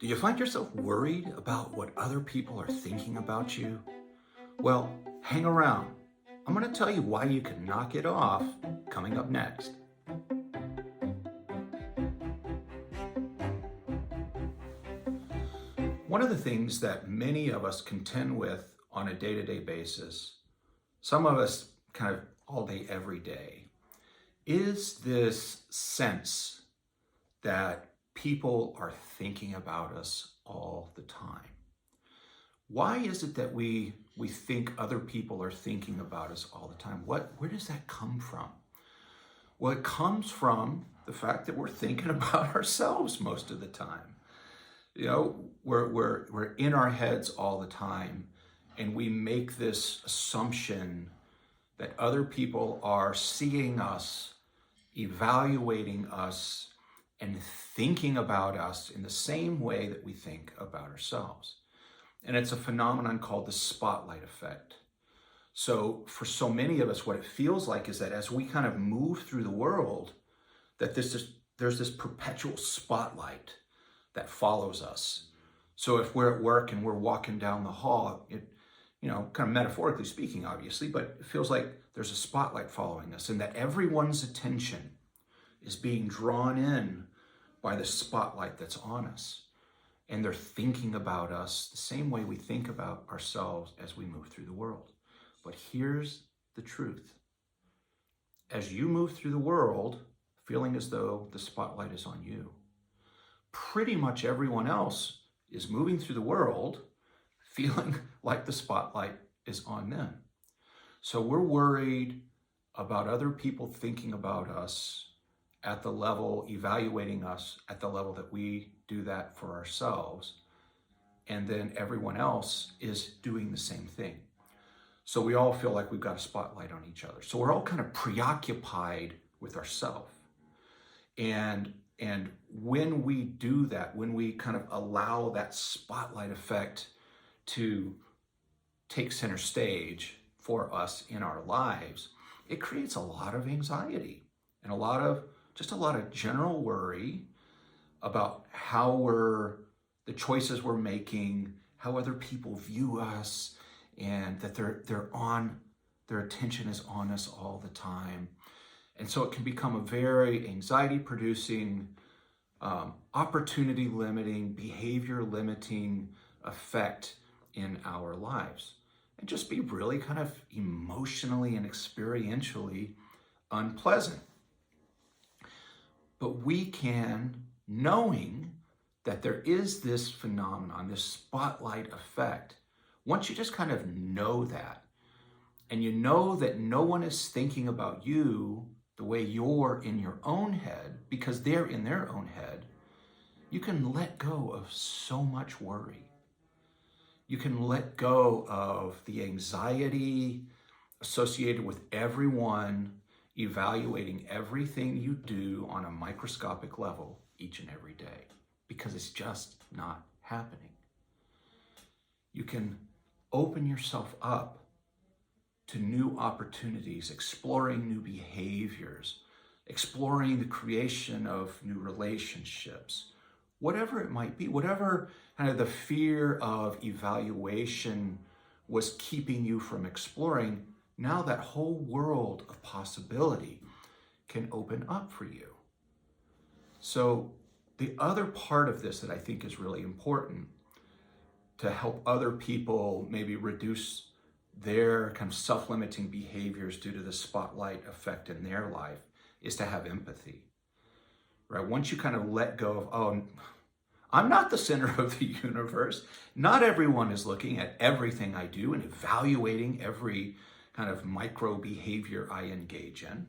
Do you find yourself worried about what other people are thinking about you? Well, hang around. I'm going to tell you why you can knock it off coming up next. One of the things that many of us contend with on a day-to-day basis, some of us kind of all day, every day, is this sense that people are thinking about us all the time. Why is it that we think other people are thinking about us all the time? Where does that come from? Well, it comes from the fact that we're thinking about ourselves most of the time. You know, we're in our heads all the time, and we make this assumption that other people are seeing us, evaluating us, and thinking about us in the same way that we think about ourselves. And it's a phenomenon called the spotlight effect. So for so many of us, what it feels like is that as we kind of move through the world, that there's this perpetual spotlight that follows us. So if we're at work and we're walking down the hall, kind of metaphorically speaking, obviously, but it feels like there's a spotlight following us, and that everyone's attention is being drawn in by the spotlight that's on us. And they're thinking about us the same way we think about ourselves as we move through the world. But here's the truth. As you move through the world, feeling as though the spotlight is on you, pretty much everyone else is moving through the world feeling like the spotlight is on them. So we're worried about other people thinking about us at the level, evaluating us at the level that we do that for ourselves. And then everyone else is doing the same thing. So we all feel like we've got a spotlight on each other. So we're all kind of preoccupied with ourselves. And when we do that, when we kind of allow that spotlight effect to take center stage for us in our lives, it creates a lot of anxiety and a lot of general worry about the choices we're making, how other people view us, and that their attention is on us all the time. And so it can become a very anxiety-producing, opportunity-limiting, behavior-limiting effect in our lives, and just be really kind of emotionally and experientially unpleasant. But we can, knowing that there is this phenomenon, this spotlight effect, once you just kind of know that, and you know that no one is thinking about you the way you're in your own head, because they're in their own head, you can let go of so much worry. You can let go of the anxiety associated with everyone evaluating everything you do on a microscopic level each and every day, because it's just not happening. You can open yourself up to new opportunities, exploring new behaviors, exploring the creation of new relationships, whatever it might be, whatever kind of the fear of evaluation was keeping you from exploring. Now that whole world of possibility can open up for you. So the other part of this that I think is really important to help other people maybe reduce their kind of self-limiting behaviors due to the spotlight effect in their life is to have empathy, right? Once you kind of let go of, oh, I'm not the center of the universe. Not everyone is looking at everything I do and evaluating every kind of micro behavior I engage in.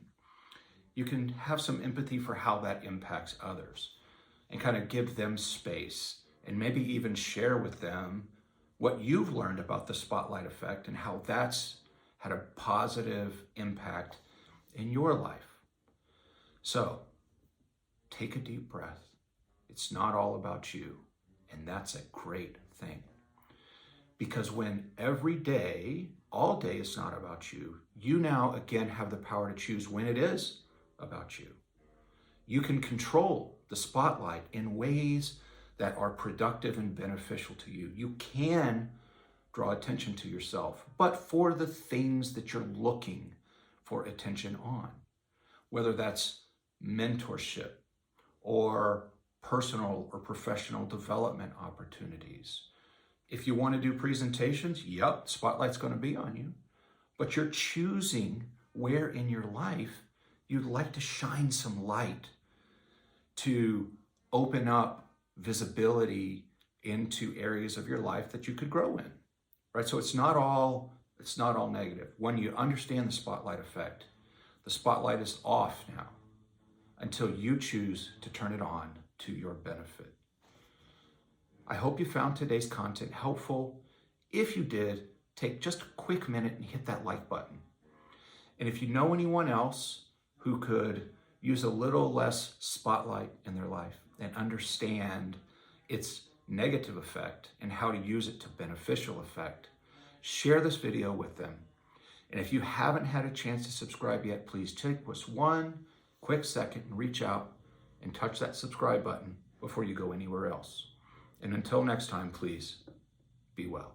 You can have some empathy for how that impacts others and kind of give them space and maybe even share with them what you've learned about the spotlight effect and how that's had a positive impact in your life. So take a deep breath. It's not all about you, and that's a great thing. Because when every day, all day is not about you, you now again have the power to choose when it is about you. You can control the spotlight in ways that are productive and beneficial to you. You can draw attention to yourself, but for the things that you're looking for attention on, whether that's mentorship or personal or professional development opportunities. If you want to do presentations, yep, spotlight's going to be on you, but you're choosing where in your life you'd like to shine some light to open up visibility into areas of your life that you could grow in, right? So it's not all negative. When you understand the spotlight effect, the spotlight is off now until you choose to turn it on to your benefit. I hope you found today's content helpful. If you did, take just a quick minute and hit that like button. And if you know anyone else who could use a little less spotlight in their life and understand its negative effect and how to use it to beneficial effect, share this video with them. And if you haven't had a chance to subscribe yet, please take just one quick second and reach out and touch that subscribe button before you go anywhere else. And until next time, please be well.